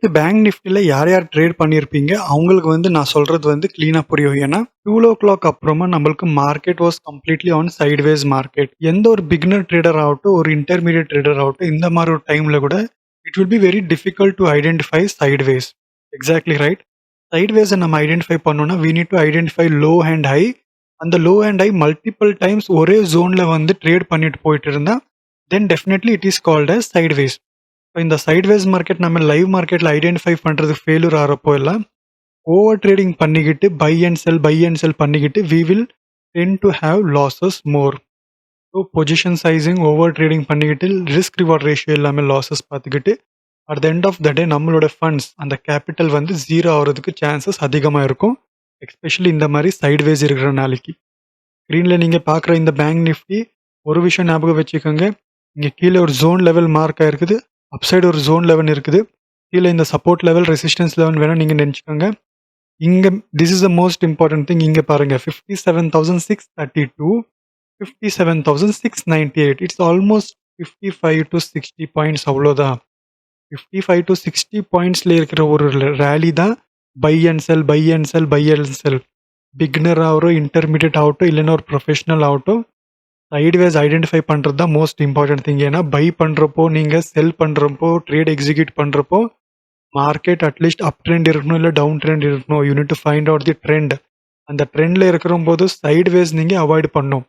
Bank நிஃப்டில யார் யார் trade பண்ணியிருப்பீங்க, அவங்களுக்கு நான் சொல்றது கிளீனா புரியும். ஏன்னா 2:00 அப்புறமா நம்மளுக்கு market was completely on sideways market. எந்த ஒரு பிகினர் ட்ரேடர் ஆகட்டும், ஒரு இன்டர்மீடியேட் ட்ரேடர் ஆகட்டும், இந்த மாதிரி ஒரு டைம்ல கூட it will be very difficult to identify sideways. Exactly right. சைட்வேஸை நம்ம ஐடென்டிஃபை பண்ணோம்னா we need to identify low and high. அந்த low and high multiple times ஒரே ஜோன்ல ட்ரேட் பண்ணிட்டு போயிட்டு இருந்தா then definitely it is called as sideways. இப்போ இந்த சைட்வேஸ் மார்க்கெட் நம்ம லைவ் மார்க்கெட்டில் ஐடென்டிஃபை பண்ணுறது ஃபெயிலியர் ஆகிறப்போ எல்லாம் ஓவர் ட்ரேடிங் பண்ணிக்கிட்டு பை அண்ட் செல் பண்ணிக்கிட்டு we will tend to have losses more. So position sizing over trading பண்ணிக்கிட்டு ரிஸ்க் ரிவார்ட் ரேஷியோ எல்லாமே லாஸஸ் பார்த்துக்கிட்டு at the end of the day நம்மளோட ஃபண்ட்ஸ் அந்த கேபிட்டல் ஜீரோ ஆகிறதுக்கு சான்சஸ் அதிகமாக இருக்கும். எஸ்பெஷலி இந்த மாதிரி சைட்வேஸ் இருக்கிற நாளைக்கு. ஸ்க்ரீனில் நீங்கள் பார்க்குற இந்த பேங்க் நிஃப்டி ஒரு விஷயம் ஞாபகம் வச்சுக்கோங்க. இங்கே கீழே ஒரு ஜோன் லெவல் மார்க் ஆயிருக்குது, அப்சைடு ஒரு ஜோன் லெவல் இருக்குது, கீழே இந்த சப்போர்ட் லெவல் ரெசிஸ்டன்ஸ் லெவல் வேணால் நீங்கள் நினச்சிக்கோங்க. இங்கே this is the most important thing. இங்கே பாருங்கள் 57,632, 57,698. It's almost 55 to 60 points. அவ்வளோதான். 55 to 60 பாயிண்ட்ஸில் இருக்கிற ஒரு ரேலி தான் buy and sell buy and sell buy and sell. Beginner ஆகட்டும், இன்டர்மீடியட் ஆகட்டும், இல்லைன்னா ஒரு ப்ரொஃபஷனல் ஆகட்டும், சைட்வேஸ் ஐடென்டிஃபை பண்ணுறது தான் மோஸ்ட் இம்பார்ட்டன்ட் திங். ஏன்னா பை பண்ணுறப்போ, நீங்கள் செல் பண்ணுறப்போ, ட்ரேட் எக்ஸிக்யூட் பண்ணுறப்போ மார்க்கெட் அட்லீஸ்ட் அப் ட்ரெண்ட் இருக்கணும், இல்லை டவுன் ட்ரெண்ட் இருக்கணும். You need to find out the trend. அந்த ட்ரெண்டில் இருக்கிற போது சைட்வேஸ் நீங்கள் அவாய்ட் பண்ணும்.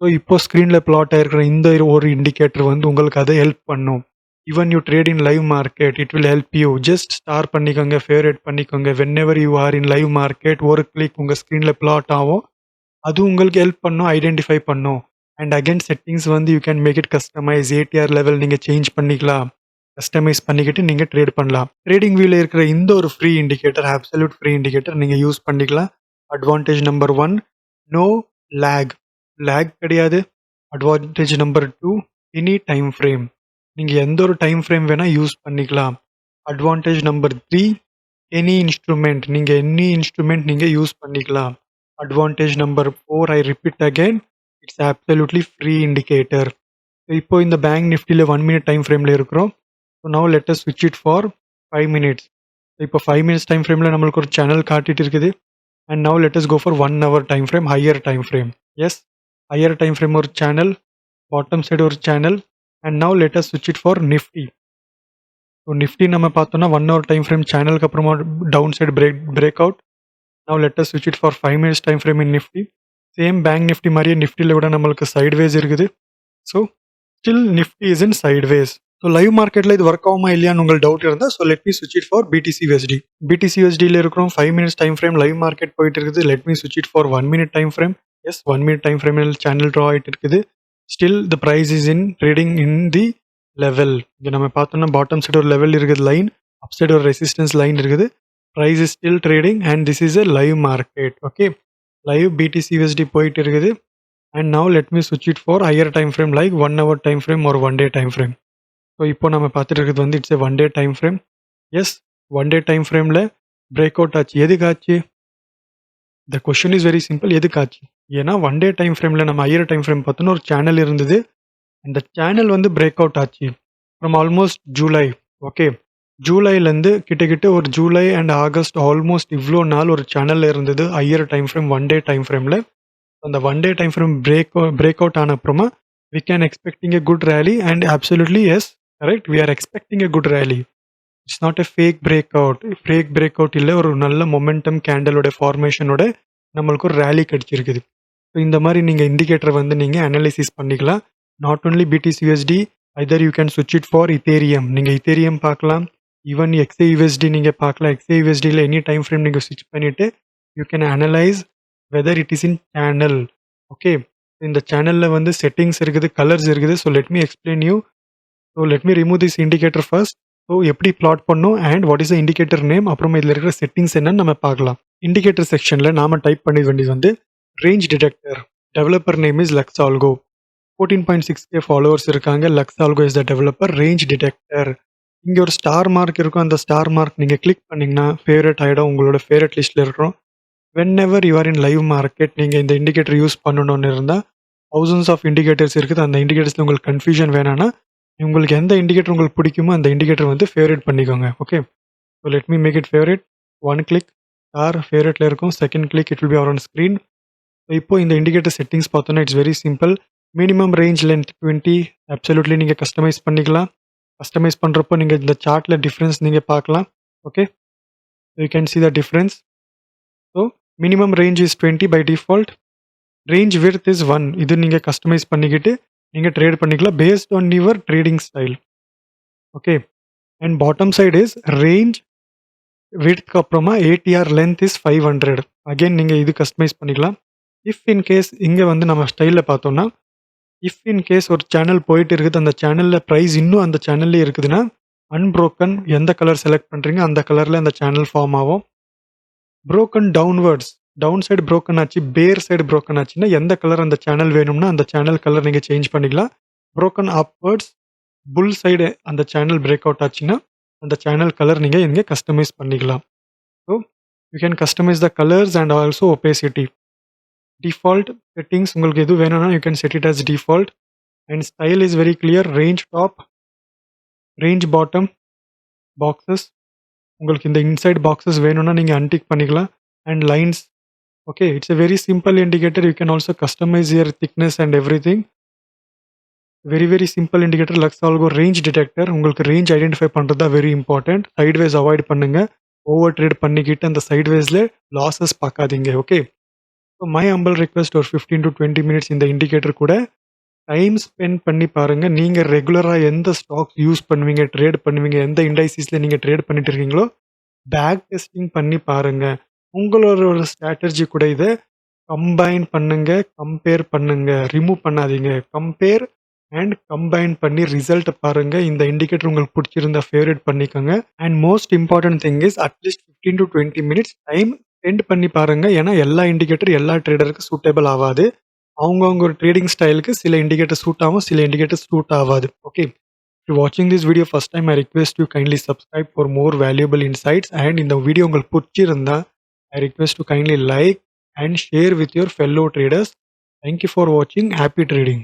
ஸோ இப்போ ஸ்க்ரீனில் பிளாட் ஆகிருக்கிற இந்த ஒரு இண்டிகேட்டர் உங்களுக்கு அதை ஹெல்ப் பண்ணும். Even you trade in live market it will help you. Just star பண்ணிக்கோங்க, ஃபேவரேட் பண்ணிக்கோங்க. When ever you are in live market ஒரு கிளிக் உங்கள் ஸ்க்ரீனில் பிளாட் ஆகும். அது உங்களுக்கு ஹெல்ப் பண்ணும், ஐடென்டிஃபை பண்ணும். And again settings you can make it customise. ATR level நீங்கள் சேஞ்ச் பண்ணிக்கலாம். கஸ்டமைஸ் பண்ணிக்கிட்டு நீங்கள் ட்ரேட் பண்ணலாம். ட்ரேடிங் வியூவில் இருக்கிற இந்த ஒரு free indicator, absolute free indicator நீங்கள் யூஸ் பண்ணிக்கலாம். Advantage number 1, no lag. Lag கிடையாது. Advantage number 2, any time frame. நீங்கள் எந்த ஒரு டைம் ஃப்ரேம் வேணால் யூஸ் பண்ணிக்கலாம். Advantage number 3, any instrument. நீங்கள் எனி இன்ஸ்ட்ருமெண்ட் நீங்கள் யூஸ் பண்ணிக்கலாம். Advantage number 4, I repeat again, it's absolutely free indicator. இப்போ இந்த பேங்க் நிஃப்டியில் 1 minute டைம் ஃப்ரேமில் இருக்கிறோம். ஸோ நவ் லெட் அஸ் ஸ்விட்ச் இட் ஃபார் 5 minutes. இப்போ 5 minutes டைம் ஃப்ரேமில் நம்மளுக்கு ஒரு சேனல் காட்டிட்டு இருக்குது. And now let us go for 1 hour time frame, higher time frame. Yes, higher time frame ஒரு சேனல், பாட்டம் சைடு ஒரு channel. And now let us ஸ்விட்ச் it for Nifty. So Nifty நம்ம பார்த்தோம்னா 1 hour டைம் ஃப்ரேம் சேனலுக்கு அப்புறமா down side break out. Now let us ஸ்விட்ச் it for 5 minutes time frame in Nifty. Same bank Nifty மாதிரியே நிஃப்டியில் கூட நம்மளுக்கு சைட்வேஸ் இருக்குது. So still Nifty is in sideways. So live மார்க்கெட்டில் இது ஒர்க் ஆகுமா இல்லையான்னு உங்களுக்கு டவுட் இருந்தால், ஸோ லெட் மீ ஸ்விட்ச் இட் ஃபார் BTC/USD. BTC/USDயில் இருக்கிறோம். 5 minutes time frame live market போயிட்டு இருக்குது. லெட் மீ ஸ்விட்ச் it for 1 minute time frame. Yes, 1 minute time ஃப்ரேமில் சேனல் ட்ரா ஆகிட்டு இருக்குது. Still the price is in trading in the level. இங்கே நம்ம பார்த்தோம்னா பாட்டம் சைடு ஒரு லெவல் இருக்குது, லைன். அப் சைடு ஒரு ரெசிஸ்டன்ஸ் லைன் இருக்குது. Price is still trading and this is a live market. Okay, live BTC/USD போயிட்டு இருக்குது. அண்ட் நவ் லெட் மீ ஸ்விட்ச் it for higher time frame like 1 hour time frame ஒரு 1 day time frame. So இப்போ நம்ம பார்த்துட்டு இருக்கிறது it's a 1 day time frame. Yes, 1 day time ஃப்ரேமில் break out ஆச்சு. எதுக்கு ஆச்சு? The question is very simple. எதுக்கு ஆச்சு? ஏன்னா 1 day டைம் ஃப்ரேமில் நம்ம ஹையர் டைம் ஃப்ரேம் பார்த்தோன்னா ஒரு சேனல் இருந்தது. அந்த சேனல் பிரேக் அவுட் ஆச்சு ஃப்ரம் ஆல்மோஸ்ட் ஜூலை. ஓகே, ஜூலைலேருந்து கிட்டக்கிட்ட ஒரு ஜூலை அண்ட் ஆகஸ்ட் ஆல்மோஸ்ட் இவ்வளோ நாள் ஒரு சேனலில் இருந்தது higher time frame 1 day time ஃப்ரேமில். அந்த 1 day time frame break out ஆன அப்புறமா we can expecting a good rally and absolutely yes, correct, we are expecting a good rally. It's not a fake breakout இல்லை, ஒரு நல்ல momentum கேண்டலோட ஃபார்மேஷனோட நம்மளுக்கு ஒரு rally கிடைச்சிருக்குது. ஸோ இந்த மாதிரி நீங்கள் இண்டிகேட்டர் நீங்கள் அனாலிசிஸ் பண்ணிக்கலாம். Not only BTC/USD, Hyder you can ஸ்விட்ச் இட் ஃபார் இத்தேரியம். நீங்கள் இத்தேரியம் பார்க்கலாம். ஈவன் XAUSD நீங்கள் பார்க்கலாம். XAUSDயில் எனி டைம் ஃப்ரேம் நீங்கள் ஸ்விட்ச் பண்ணிவிட்டு you can analyse whether it is in channel. Okay, இந்த சேனலில் செட்டிங்ஸ் இருக்குது, கலர்ஸ் இருக்குது. So let me explain you. So let me remove this indicator first. So எப்படி பிளாட் பண்ணும் and what is the indicator name, அப்புறமா இதில் இருக்கிற settings என்னன்னு நம்ம பார்க்கலாம். இண்டிகேட்டர் செக்ஷனில் நாம டைப் பண்ணி வேண்டியது range detector. Developer name is LuxAlgo. 14.6K followers இருக்காங்க. LuxAlgo is the developer. Range detector. இங்கே ஒரு ஸ்டார் மார்க் இருக்கும். அந்த ஸ்டார் மார்க் நீங்கள் கிளிக் பண்ணிங்கன்னா ஃபேவரட் ஆகிடும், உங்களோட ஃபேவரட் லிஸ்ட்டில் இருக்கிறோம். Whenever you are in live market நீங்கள் இந்த இண்டிகேட்டர் யூஸ் பண்ணணும்னு இருந்தால் thousands ஆஃப் இண்டிகேட்டர்ஸ் இருக்குது. அந்த இண்டிகேட்டர்ஸில் உங்களுக்கு கன்ஃபியூஷன் வேணான்னா உங்களுக்கு எந்த இண்டிகேட்டர் உங்களுக்கு பிடிக்குமோ அந்த இண்டிகேட்டர் ஃபேவரட் பண்ணிக்கோங்க. Okay, So let me make it favorite. One click, star favoriteல இருக்கும். Second click, it will be on screen. So இப்போ இந்த இண்டிகேட்டர் செட்டிங்ஸ் பார்த்தோன்னா it's very simple. Minimum range length 20 absolutely நீங்கள் கஸ்டமைஸ் பண்ணிக்கலாம். கஸ்டமைஸ் பண்ணுறப்போ நீங்கள் இந்த சார்ட்டில் டிஃப்ரென்ஸ் நீங்கள் பார்க்கலாம். Okay, you can see the difference. So minimum range is 20 by default. Range width is 1. இது நீங்கள் கஸ்டமைஸ் பண்ணிக்கிட்டு நீங்கள் ட்ரேட் பண்ணிக்கலாம் based on your trading style. Okay, and bottom side is range விட்க்கு அப்புறமா ஏடிஆர் லென்த் இஸ் 500. அகெயின் நீங்கள் இது customise பண்ணிக்கலாம். இஃப் இன் கேஸ் இங்கே வந்து நம்ம ஸ்டைலில் பார்த்தோம்னா, இஃப் இன் கேஸ் ஒரு சேனல் போயிட்டு இருக்குது, அந்த சேனலில் ப்ரைஸ் இன்னும் அந்த சேனல்லே இருக்குதுன்னா, அன்புரோக்கன் எந்த கலர் செலக்ட் பண்ணுறீங்க அந்த கலரில் அந்த சேனல் ஃபார்ம் ஆகும். Broken downwards, down side broken ஆச்சு, பேர் சைடு புரோக்கன் ஆச்சுன்னா எந்த கலர் அந்த சேனல் வேணும்னா அந்த சேனல் கலர் நீங்கள் சேஞ்ச் பண்ணிக்கலாம். புரோக்கன் அப்வர்ட்ஸ், புல் சைடு அந்த சேனல் பிரேக் அவுட் ஆச்சுன்னா அந்த சேனல் கலர் நீங்கள் இங்கே கஸ்டமைஸ் பண்ணிக்கலாம். So you can customise the colours and also opacity. Default settings உங்களுக்கு எது வேணும்னா you can set it as default. And style is very clear. Range top, range bottom, boxes, உங்களுக்கு இந்த இன்சைட் பாக்ஸஸ் வேணும்னா நீங்கள் அன்டிக் பண்ணிக்கலாம். And lines. Okay, it's a very simple indicator. You can also customise your thickness and everything. Very simple indicator. LuxAlgo range detector. உங்களுக்கு range identify பண்ணுறது தான் very important. Sideways avoid பண்ணுங்கள். Over trade பண்ணிக்கிட்டு அந்த சைட்வேஸில் losses பார்க்காதீங்க. Okay, so my humble request ஒரு 15 to 20 minutes இந்த இண்டிகேட்டர் கூட டைம் ஸ்பெண்ட் பண்ணி பாருங்கள். நீங்கள் ரெகுலராக எந்த ஸ்டாக்ஸ் யூஸ் பண்ணுவீங்க, ட்ரேட் பண்ணுவீங்க, எந்த இண்டைசிஸில் நீங்கள் ட்ரேட் பண்ணிட்டு இருக்கீங்களோ பேக் டெஸ்டிங் பண்ணி பாருங்கள். உங்களோட ஒரு ஸ்ட்ராட்டஜி கூட இதை கம்பைன் பண்ணுங்க, கம்பேர் பண்ணுங்க, ரிமூவ் பண்ணாதீங்க. கம்பேர் அண்ட் கம்பைன் பண்ணி ரிசல்ட் பாருங்க. இந்த இண்டிகேட்டர் உங்களுக்கு பிடிச்சிருந்தா ஃபேவரட் பண்ணிக்கோங்க. And most important thing is at least 15 to 20 minutes time spend பண்ணி பாருங்க. ஏன்னா எல்லா இண்டிகேட்டர் எல்லா ட்ரேடருக்கு சூட்டபிள் ஆகாது. அவங்கவுங்க ஒரு ட்ரேடிங் ஸ்டைலுக்கு சில இண்டிகேட்டர் சூட் ஆகும், சில இண்டிகேட்டர் சூட் ஆகாது. Okay, if you're watching this video first time, I request you kindly subscribe for more valuable insights. And இந்த வீடியோ உங்களுக்கு பிடிச்சிருந்தா I request to kindly like and share with your fellow traders. Thank you for watching. Happy trading.